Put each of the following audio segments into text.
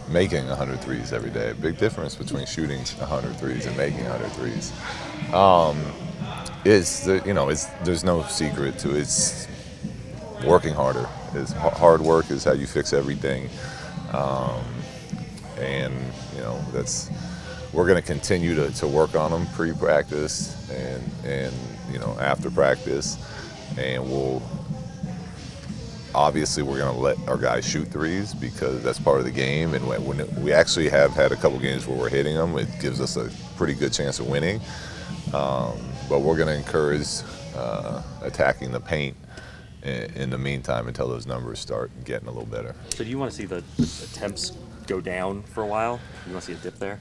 making 100 threes every day. A big difference between shooting 100 threes and making 100 threes. There's no secret to it. It's working harder. Hard work is how you fix everything. And we're going to continue to work on them pre-practice and after practice, and obviously we're going to let our guys shoot threes because that's part of the game, and when we actually have had a couple games where we're hitting them, it gives us a pretty good chance of winning. But we're going to encourage attacking the paint in the meantime until those numbers start getting a little better. So do you want to see the attempts go down for a while? You want to see a dip there?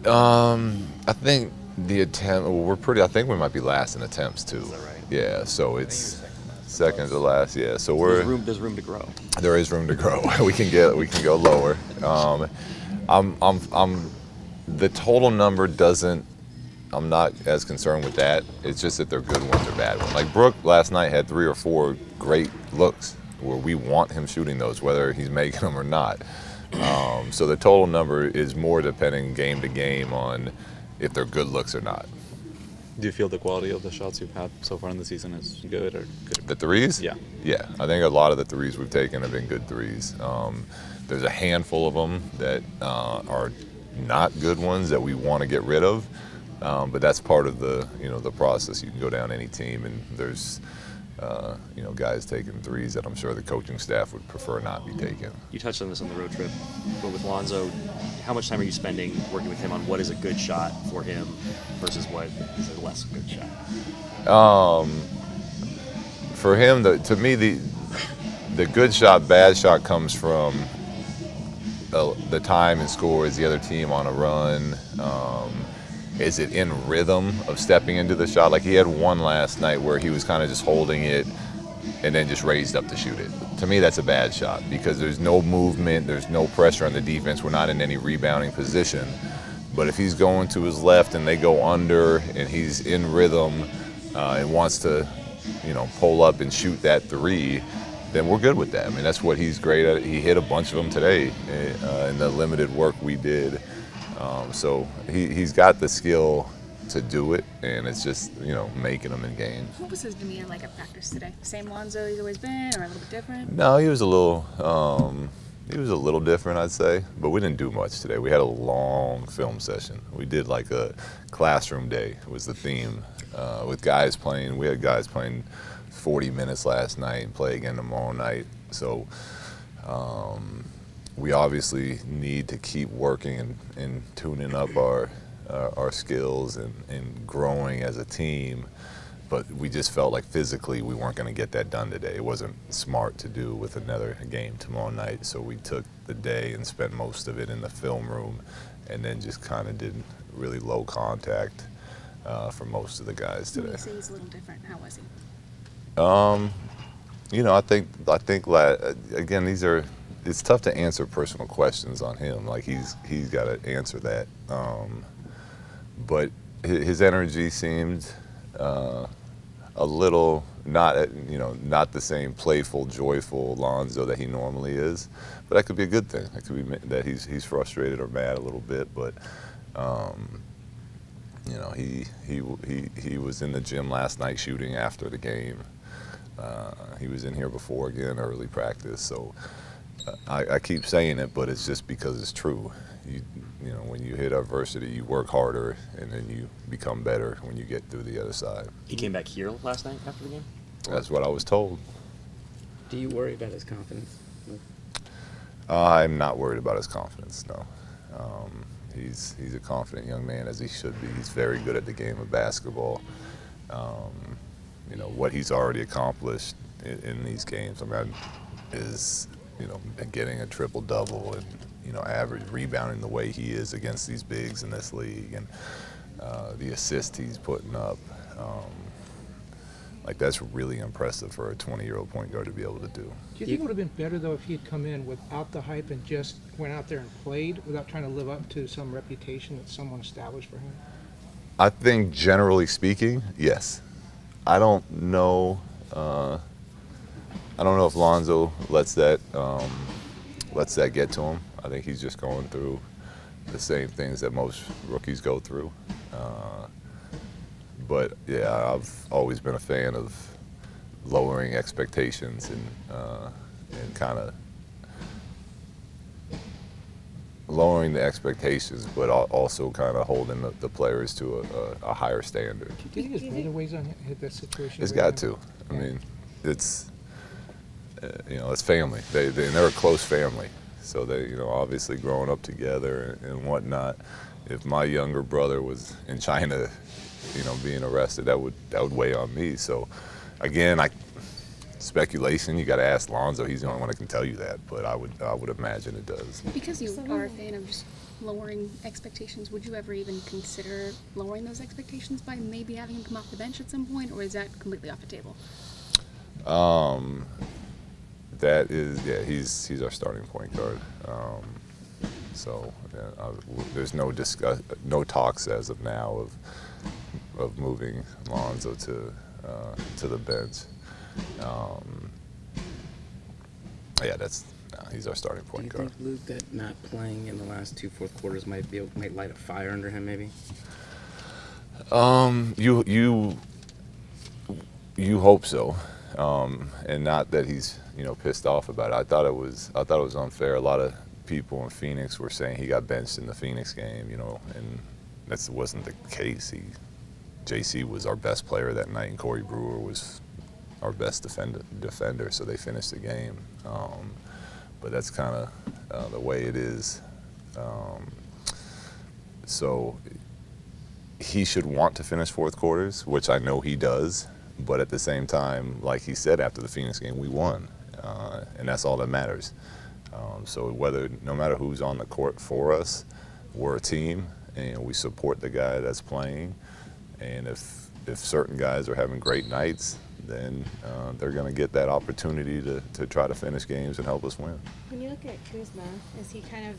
I think the attempt. I think we might be last in attempts too. Is that right? Yeah. So it's second to last. Yeah. So there's room to grow. There is room to grow. we can go lower. The total number doesn't. I'm not as concerned with that. It's just that they're good ones or bad ones. Like Brooke last night had 3 or 4 great looks where we want him shooting those, whether he's making them or not. So the total number is more depending game to game on if they're good looks or not. Do you feel the quality of the shots you've had so far in the season is good or good? The threes? Yeah. Yeah, I think a lot of the threes we've taken have been good threes. There's a handful of them that are not good ones that we want to get rid of. But that's part of the process. You can go down any team, and there's guys taking threes that I'm sure the coaching staff would prefer not be taken. You touched on this on the road trip, but with Lonzo, how much time are you spending working with him on what is a good shot for him versus what is a less good shot? For him, to me, the good shot, bad shot comes from the time and scores the other team on a run. Is it in rhythm of stepping into the shot? Like he had one last night where he was kind of just holding it and then just raised up to shoot it. To me, that's a bad shot because there's no movement, there's no pressure on the defense. We're not in any rebounding position. But if he's going to his left and they go under and he's in rhythm and wants to, pull up and shoot that three, then we're good with that. I mean, that's what he's great at. He hit a bunch of them today in the limited work we did. So he's got the skill to do it, and it's just, making them in games. What was his demeanor like at practice today? Same Lonzo he's always been, or a little bit different? No, he was a little different, I'd say, but we didn't do much today. We had a long film session. We did like a classroom day was the theme with guys playing. We had guys playing 40 minutes last night and play again tomorrow night. So we obviously need to keep working and tuning up our skills and growing as a team, but we just felt like physically we weren't going to get that done today. It wasn't smart to do with another game tomorrow night, so we took the day and spent most of it in the film room and then just kind of did really low contact for most of the guys today. You say he's a little different. How was he? I think again, it's tough to answer personal questions on him. Like he's got to answer that. But his energy seemed a little not the same playful, joyful Lonzo that he normally is. But that could be a good thing. That could be that he's frustrated or mad a little bit. But he was in the gym last night shooting after the game. He was in here before again, early practice. So I keep saying it, but it's just because it's true. When you hit adversity, you work harder, and then you become better when you get through the other side. He came back here last night after the game? That's what I was told. Do you worry about his confidence? I'm not worried about his confidence, no. He's a confident young man, as he should be. He's very good at the game of basketball. What he's already accomplished in these games, is getting a triple-double and average rebounding the way he is against these bigs in this league, and the assist he's putting up. That's really impressive for a 20-year-old point guard to be able to do. Do you think it would have been better, though, if he had come in without the hype and just went out there and played without trying to live up to some reputation that someone established for him? I think, generally speaking, yes. I don't know if Lonzo lets that lets that get to him. I think he's just going through the same things that most rookies go through. But yeah, I've always been a fan of lowering expectations and kind of lowering the expectations, but also kind of holding the players to a higher standard. Do you think his brother weighs on that situation? It's got to. I mean, it's it's family. They're a close family, so they obviously growing up together and whatnot. If my younger brother was in China, being arrested, that would weigh on me. So again, speculation. You got to ask Lonzo. He's the only one that can tell you that. But I would imagine it does. Because you are a fan of just lowering expectations, would you ever even consider lowering those expectations by maybe having him come off the bench at some point, or is that completely off the table? That is, yeah, he's our starting point guard. So there's no talks as of now of moving Lonzo to the bench. Yeah, he's our starting point guard. Do you think, Luke, that not playing in the last 2 fourth quarters might light a fire under him, maybe? You hope so, and not that he's pissed off about it. I thought it was unfair. A lot of people in Phoenix were saying he got benched in the Phoenix game, and that wasn't the case. JC was our best player that night, and Corey Brewer was our best defender, so they finished the game. But that's kind of the way it is. So he should want to finish fourth quarters, which I know he does. But at the same time, like he said after the Phoenix game, we won, and that's all that matters. So no matter who's on the court for us, we're a team, and we support the guy that's playing. And if certain guys are having great nights, then they're going to get that opportunity to try to finish games and help us win. When you look at Kuzma, is he kind of,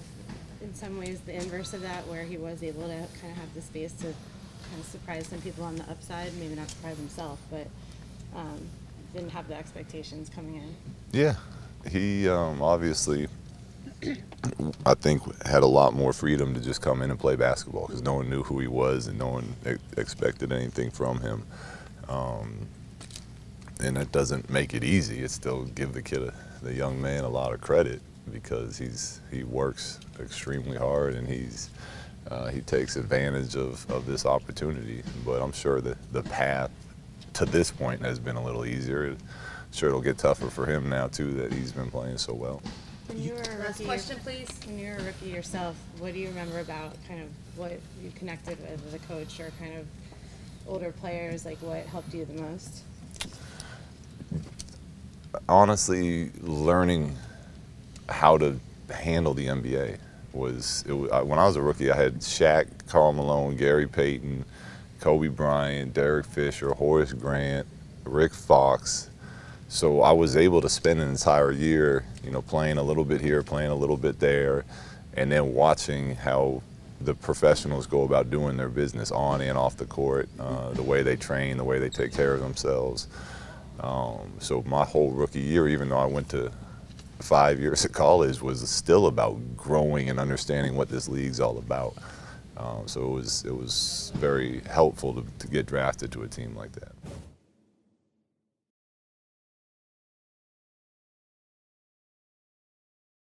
in some ways, the inverse of that, where he was able to kind of have the space to kind of surprise some people on the upside, maybe not surprise himself, but didn't have the expectations coming in? Yeah, he obviously, I think, had a lot more freedom to just come in and play basketball because no one knew who he was and no one expected anything from him. And that doesn't make it easy. It still give the young man a lot of credit because he works extremely hard and he takes advantage of this opportunity. But I'm sure that the path to this point has been a little easier. I'm sure it'll get tougher for him now too that he's been playing so well. When you were a rookie, Last question, please. When you were a rookie yourself, what do you remember about kind of what you connected with as a coach or kind of older players? Like what helped you the most? Honestly, learning how to handle the NBA was when I was a rookie. I had Shaq, Karl Malone, Gary Payton, Kobe Bryant, Derek Fisher, Horace Grant, Rick Fox. So I was able to spend an entire year, playing a little bit here, playing a little bit there, and then watching how the professionals go about doing their business on and off the court, the way they train, the way they take care of themselves. So my whole rookie year, even though I went to 5 years of college, was still about growing and understanding what this league's all about. So it was very helpful to get drafted to a team like that.